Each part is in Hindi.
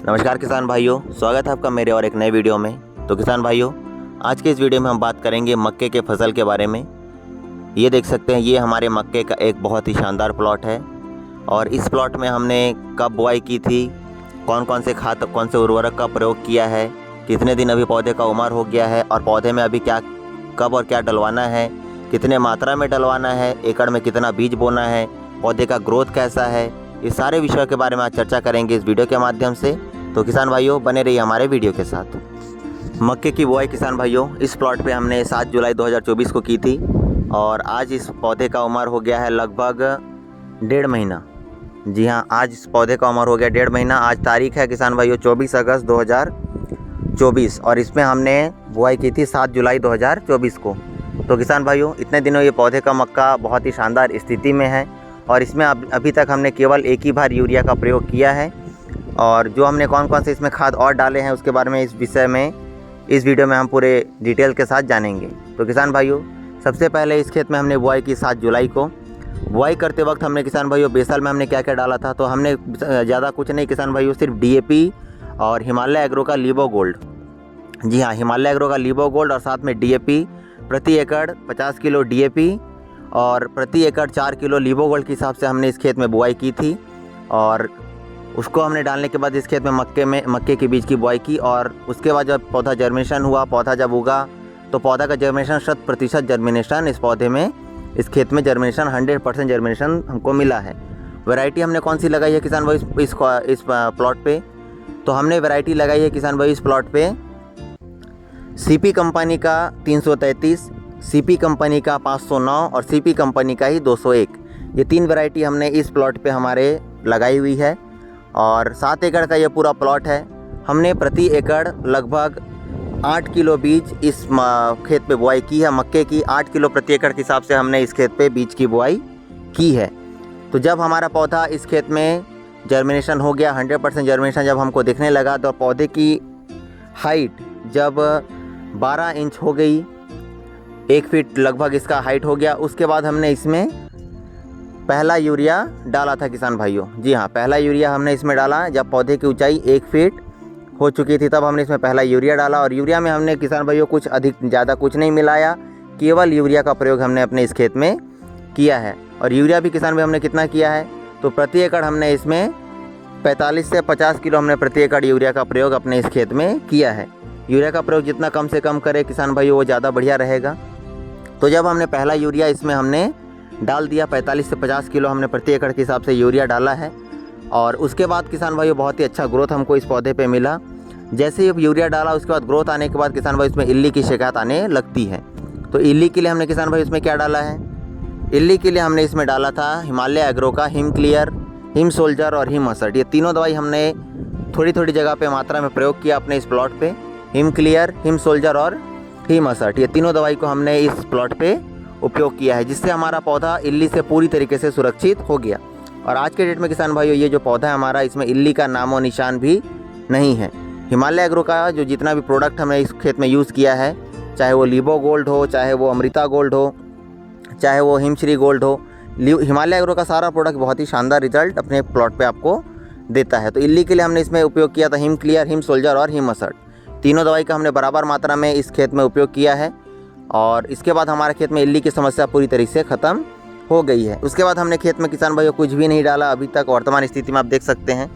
नमस्कार किसान भाइयों, स्वागत है आपका मेरे और एक नए वीडियो में। तो किसान भाइयों, आज के इस वीडियो में हम बात करेंगे मक्के के फसल के बारे में। ये देख सकते हैं, ये हमारे मक्के का एक बहुत ही शानदार प्लॉट है और इस प्लॉट में हमने कब बुआई की थी, कौन कौन से खाद, कौन से उर्वरक का प्रयोग किया है, कितने दिन अभी पौधे का उम्र हो गया है और पौधे में अभी क्या, कब और क्या डलवाना है, कितने मात्रा में डलवाना है, एकड़ में कितना बीज बोना है, पौधे का ग्रोथ कैसा है, इस सारे विषयों के बारे में आज चर्चा करेंगे इस वीडियो के माध्यम से। तो किसान भाइयों, बने रहिए हमारे वीडियो के साथ। मक्के की बुआई किसान भाइयों इस प्लॉट पे हमने 7 जुलाई 2024 को की थी और आज इस पौधे का उम्र हो गया है लगभग 1.5 महीना। जी हाँ, आज इस पौधे का उम्र हो गया 1.5 महीना। आज तारीख है किसान भाइयों 24 अगस्त 2024 और इसमें हमने बुआई की थी 7 जुलाई 2024 को। तो किसान भाइयों, इतने दिनों ये पौधे का मक्का बहुत ही शानदार स्थिति में है और इसमें अभी तक हमने केवल एक ही बार यूरिया का प्रयोग किया है और जो हमने कौन कौन से इसमें खाद और डाले हैं उसके बारे में इस विषय में इस वीडियो में हम पूरे डिटेल के साथ जानेंगे। तो किसान भाइयों, सबसे पहले इस खेत में हमने बुआई की 7 जुलाई को। बुआई करते वक्त हमने किसान भाइयों बेसल में हमने क्या क्या डाला था, तो हमने ज़्यादा कुछ नहीं किसान भाइयों, सिर्फ DAP और हिमालय एग्रो का लीबो गोल्ड। जी हाँ, हिमालय एग्रो का लीबो गोल्ड और साथ में DAP प्रति एकड़ 50 किलो DAP और प्रति एकड़ 4 किलो लीबो गोल्ड के हिसाब से हमने इस खेत में बुआई की थी और उसको हमने डालने के बाद इस खेत में मक्के के बीज की बुआई की और उसके बाद जब पौधा जर्मिनेशन हुआ, पौधा जब उगा तो पौधा का जर्मिनेशन 100% जर्मिनेशन इस पौधे में, इस खेत में जर्मिनेशन 100% जर्मिनेशन हमको मिला है। वैरायटी हमने कौन सी लगाई है किसान भाई इस प्लॉट पे, तो हमने वैरायटी लगाई है किसान भाई इस प्लॉट पे CP कंपनी का 333, CP कंपनी का 509 और CP कंपनी का ही 201। ये 3 वैरायटी हमने इस प्लॉट पे हमारे लगाई हुई है और 7 एकड़ का ये पूरा प्लॉट है। हमने प्रति एकड़ लगभग 8 किलो बीज इस खेत पे बुआई की है। मक्के की 8 किलो प्रति एकड़ के हिसाब से हमने इस खेत पे बीज की बुआई की है। तो जब हमारा पौधा इस खेत में जर्मिनेशन हो गया, 100% जर्मिनेशन जब हमको दिखने लगा, तो पौधे की हाइट जब 12 इंच हो गई, 1 फीट लगभग इसका हाइट हो गया, उसके बाद हमने इसमें पहला यूरिया डाला था किसान भाइयों। जी हाँ, पहला यूरिया हमने इसमें डाला जब पौधे की ऊंचाई 1 फीट हो चुकी थी, तब हमने इसमें पहला यूरिया डाला और यूरिया में हमने किसान भाइयों कुछ अधिक ज़्यादा कुछ नहीं मिलाया, केवल यूरिया का प्रयोग हमने अपने इस खेत में किया है। और यूरिया भी किसान भाई हमने कितना किया है, तो प्रति एकड़ हमने इसमें 45 से 50 किलो हमने प्रति एकड़ यूरिया का प्रयोग अपने इस खेत में किया है। यूरिया का प्रयोग जितना कम से कम करे किसान भाइयों वो ज़्यादा बढ़िया रहेगा। तो जब हमने पहला यूरिया इसमें हमने डाल दिया, 45 से 50 किलो हमने प्रति एकड़ के हिसाब से यूरिया डाला है और उसके बाद किसान भाइयों बहुत ही अच्छा ग्रोथ हमको इस पौधे पे मिला। जैसे ही यूरिया डाला उसके बाद ग्रोथ आने के बाद किसान भाई इसमें इल्ली की शिकायत आने लगती है। तो इल्ली के लिए हमने किसान भाई इसमें क्या डाला है, इल्ली के लिए हमने इसमें डाला था हिमालय एग्रो का हिम क्लियर, हिम सोल्जर और हिम असर्ट। ये तीनों दवाई हमने थोड़ी थोड़ी जगह पे मात्रा में प्रयोग किया अपने इस प्लॉट पे। हिम क्लियर, हिम सोल्जर और हिम असर्ट, ये तीनों दवाई को हमने इस प्लॉट पे उपयोग किया है, जिससे हमारा पौधा इल्ली से पूरी तरीके से सुरक्षित हो गया। और आज के डेट में किसान भाइयों ये जो पौधा है हमारा, इसमें इल्ली का नामो निशान भी नहीं है। हिमालय एग्रो का जो जितना भी प्रोडक्ट हमने इस खेत में यूज़ किया है, चाहे वो लीबो गोल्ड हो, चाहे वो अमृता गोल्ड हो, चाहे वो हिमश्री गोल्ड हो, हिमालय एग्रो का सारा प्रोडक्ट बहुत ही शानदार रिजल्ट अपने प्लॉट पे आपको देता है। तो इल्ली के लिए हमने इसमें उपयोग किया था हिम क्लियर, हिम सोल्जर और हिम असर्ट। तीनों दवाई का हमने बराबर मात्रा में इस खेत में उपयोग किया है और इसके बाद हमारे खेत में इल्ली की समस्या पूरी तरीके से ख़त्म हो गई है। उसके बाद हमने खेत में किसान भाइयों कुछ भी नहीं डाला अभी तक। वर्तमान स्थिति में आप देख सकते हैं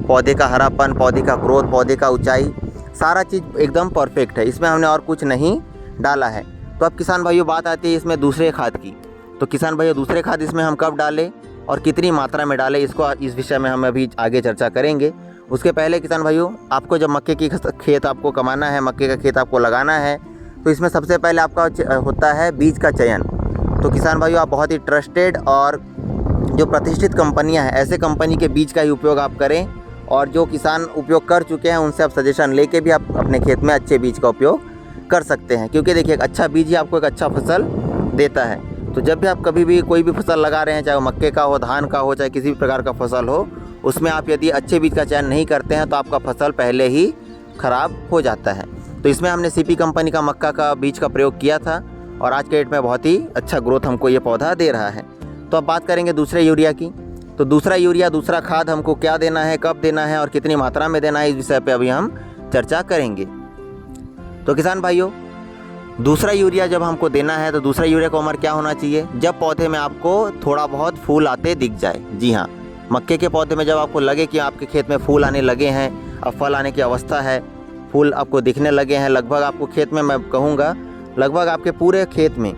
पौधे का हरापन, पौधे का ग्रोथ, पौधे का ऊंचाई, सारा चीज़ एकदम परफेक्ट है। इसमें हमने और कुछ नहीं डाला है। तो अब किसान भाइयों बात आती है इसमें दूसरे खाद की। तो किसान भाइयों दूसरे खाद इसमें हम कब डालें और कितनी मात्रा में डालें, इसको इस विषय में हम अभी आगे चर्चा करेंगे। उसके पहले किसान भाइयों, आपको जब मक्के की खेत आपको कमाना है, मक्के का खेत आपको लगाना है, तो इसमें सबसे पहले आपका होता है बीज का चयन। तो किसान भाइयों आप बहुत ही ट्रस्टेड और जो प्रतिष्ठित कंपनियां हैं, ऐसे कंपनी के बीज का ही उपयोग आप करें और जो किसान उपयोग कर चुके हैं उनसे आप सजेशन लेके भी आप अपने खेत में अच्छे बीज का उपयोग कर सकते हैं। क्योंकि देखिए, एक अच्छा बीज ही आपको एक अच्छा फसल देता है। तो जब भी आप कभी भी कोई भी फसल लगा रहे हैं, चाहे वो मक्के का हो, धान का हो, चाहे किसी भी प्रकार का फसल हो, उसमें आप यदि अच्छे बीज का चयन नहीं करते हैं तो आपका फसल पहले ही ख़राब हो जाता है। तो इसमें हमने CP कंपनी का मक्का का बीज का प्रयोग किया था और आज के डेट में बहुत ही अच्छा ग्रोथ हमको ये पौधा दे रहा है। तो अब बात करेंगे दूसरे यूरिया की। तो दूसरा यूरिया, दूसरा खाद हमको क्या देना है, कब देना है और कितनी मात्रा में देना है, इस विषय पे अभी हम चर्चा करेंगे। तो किसान भाइयों, दूसरा यूरिया जब हमको देना है तो दूसरा यूरिया का उम्र क्या होना चाहिए, जब पौधे में आपको थोड़ा बहुत फूल आते दिख जाए। जी हाँ, मक्के के पौधे में जब आपको लगे कि आपके खेत में फूल आने लगे हैं, अब फल आने की अवस्था है, फूल आपको दिखने लगे हैं, लगभग आपको खेत में, मैं कहूँगा लगभग आपके पूरे खेत में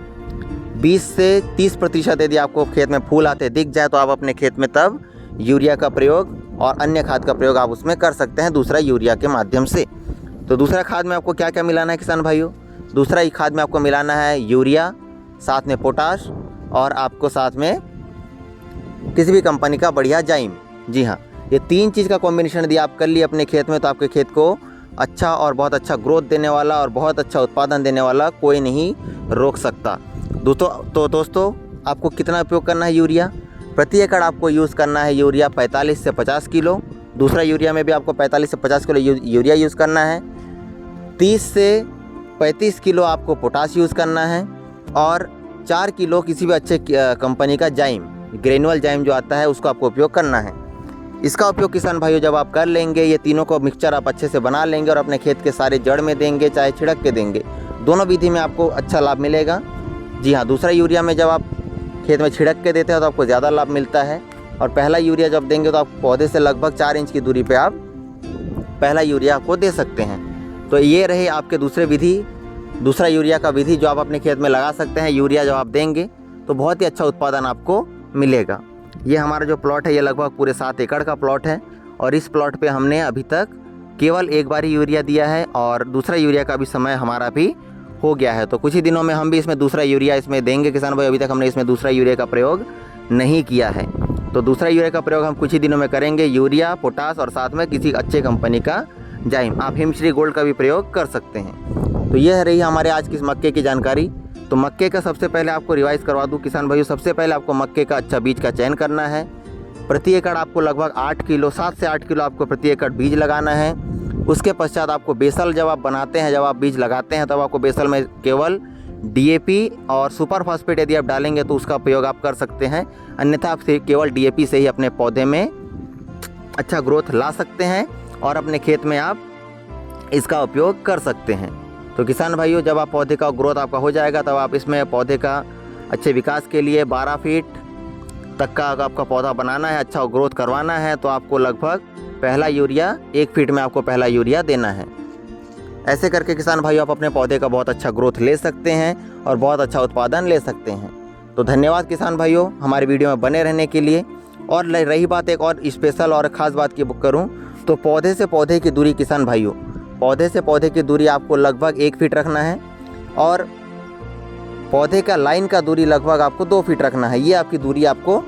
20 से 30% यदि आपको खेत में फूल आते दिख जाए तो आप अपने खेत में तब यूरिया का प्रयोग और अन्य खाद का प्रयोग आप उसमें कर सकते हैं दूसरा यूरिया के माध्यम से। तो दूसरा खाद में आपको क्या क्या मिलाना है किसान भाइयों, दूसरा ही खाद में आपको मिलाना है यूरिया, साथ में पोटाश और आपको साथ में किसी भी कंपनी का बढ़िया जाइम। जी हाँ, ये 3 चीज़ का कॉम्बिनेशन यदि आप कर लिए अपने खेत में तो आपके खेत को अच्छा और बहुत अच्छा ग्रोथ देने वाला और बहुत अच्छा उत्पादन देने वाला कोई नहीं रोक सकता। दोस्तों आपको कितना उपयोग करना है यूरिया, प्रति एकड़ आपको यूज़ करना है यूरिया 45 से 50 किलो। दूसरा यूरिया में भी आपको 45 से 50 किलो यूरिया यूज़ करना है। 30 से 35 किलो आपको पोटाश यूज़ करना है और 4 किलो किसी भी अच्छे कंपनी का जाइम, ग्रेनुअल जाइम जो आता है, उसको आपको उपयोग करना है। इसका उपयोग किसान भाइयों जब आप कर लेंगे, ये तीनों को मिक्सचर आप अच्छे से बना लेंगे और अपने खेत के सारे जड़ में देंगे, चाहे छिड़क के देंगे, दोनों विधि में आपको अच्छा लाभ मिलेगा। जी हाँ, दूसरा यूरिया में जब आप खेत में छिड़क के देते हैं तो आपको ज़्यादा लाभ मिलता है और पहला यूरिया जब देंगे तो आप पौधे से लगभग 4 इंच की दूरी पे आप पहला यूरिया आपको दे सकते हैं। तो ये रहे आपके दूसरा यूरिया का विधि जो आप अपने खेत में लगा सकते हैं। यूरिया जब आप देंगे तो बहुत ही अच्छा उत्पादन आपको मिलेगा। ये हमारा जो प्लॉट है ये लगभग पूरे 7 एकड़ का प्लॉट है और इस प्लॉट पे हमने अभी तक केवल एक बार ही यूरिया दिया है और दूसरा यूरिया का भी समय हमारा भी हो गया है। तो कुछ ही दिनों में हम भी इसमें दूसरा यूरिया इसमें देंगे किसान भाई। अभी तक हमने इसमें दूसरा यूरिया का प्रयोग नहीं किया है, तो दूसरा यूरिया का प्रयोग हम कुछ ही दिनों में करेंगे। यूरिया, पोटाश और साथ में किसी अच्छे कंपनी का जाइम, आप हिमश्री गोल्ड का भी प्रयोग कर सकते हैं। तो यह रही हमारे आज की इस मक्के की जानकारी। तो मक्के का सबसे पहले आपको रिवाइज करवा दूं किसान भाइयों, सबसे पहले आपको मक्के का अच्छा बीज का चयन करना है। प्रति एकड़ आपको लगभग 8 किलो, 7 से 8 किलो आपको प्रति एकड़ बीज लगाना है। उसके पश्चात आपको बेसल जब आप बनाते हैं, जब आप बीज लगाते हैं, तब आपको बेसल में केवल DAP और सुपर फॉस्फेट यदि आप डालेंगे तो उसका प्रयोग आप कर सकते हैं, अन्यथा आप केवल DAP से ही अपने पौधे में अच्छा ग्रोथ ला सकते हैं और अपने खेत में आप इसका उपयोग कर सकते हैं। तो किसान भाइयों, जब आप पौधे का ग्रोथ आपका हो जाएगा तब आप इसमें पौधे का अच्छे विकास के लिए 12 फीट तक का आपका पौधा बनाना है, अच्छा ग्रोथ करवाना है, तो आपको लगभग पहला यूरिया 1 फीट में आपको पहला यूरिया देना है। ऐसे करके किसान भाइयों आप अपने पौधे का बहुत अच्छा ग्रोथ ले सकते हैं और बहुत अच्छा उत्पादन ले सकते हैं। तो धन्यवाद किसान भाइयों हमारे वीडियो में बने रहने के लिए। और रही बात एक और स्पेशल और ख़ास बात की करूं तो पौधे से पौधे की दूरी किसान भाइयों, पौधे से पौधे की दूरी आपको लगभग 1 फीट रखना है और पौधे का लाइन का दूरी लगभग आपको 2 फीट रखना है। ये आपकी दूरी आपको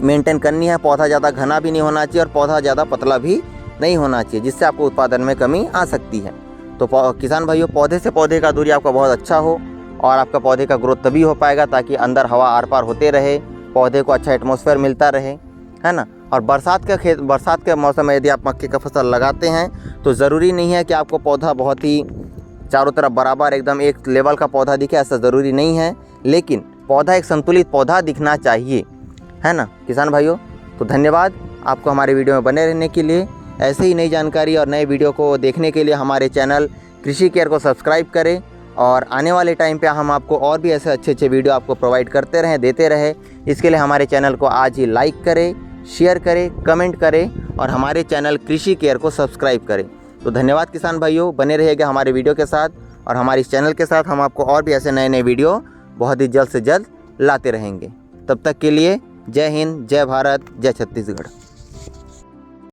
मेंटेन करनी है। पौधा ज़्यादा घना भी नहीं होना चाहिए और पौधा ज़्यादा पतला भी नहीं होना चाहिए, जिससे आपको उत्पादन में कमी आ सकती है। तो किसान भाइयों, पौधे से पौधे का दूरी आपका बहुत अच्छा हो और आपका पौधे का ग्रोथ तभी हो पाएगा ताकि अंदर हवा आर पार होते रहे, पौधे को अच्छा एटमॉस्फेयर मिलता रहे, है ना। और बरसात के मौसम में यदि आप मक्के का फसल लगाते हैं तो ज़रूरी नहीं है कि आपको पौधा बहुत ही चारों तरफ बराबर एकदम एक लेवल का पौधा दिखे, ऐसा ज़रूरी नहीं है, लेकिन पौधा एक संतुलित पौधा दिखना चाहिए, है ना किसान भाइयों। तो धन्यवाद आपको हमारे वीडियो में बने रहने के लिए। ऐसे ही नई जानकारी और नए वीडियो को देखने के लिए हमारे चैनल कृषि केयर को सब्सक्राइब करें और आने वाले टाइम पे हम आपको और भी ऐसे अच्छे वीडियो आपको प्रोवाइड करते रहें, देते रहे। इसके लिए हमारे चैनल को आज ही लाइक करें, शेयर करें, कमेंट करें और हमारे चैनल कृषि केयर को सब्सक्राइब करें। तो धन्यवाद किसान भाइयों, बने रहिएगा हमारे वीडियो के साथ और हमारे इस चैनल के साथ। हम आपको और भी ऐसे नए वीडियो बहुत ही जल्द से जल्द लाते रहेंगे। तब तक के लिए जय हिंद, जय भारत, जय छत्तीसगढ़।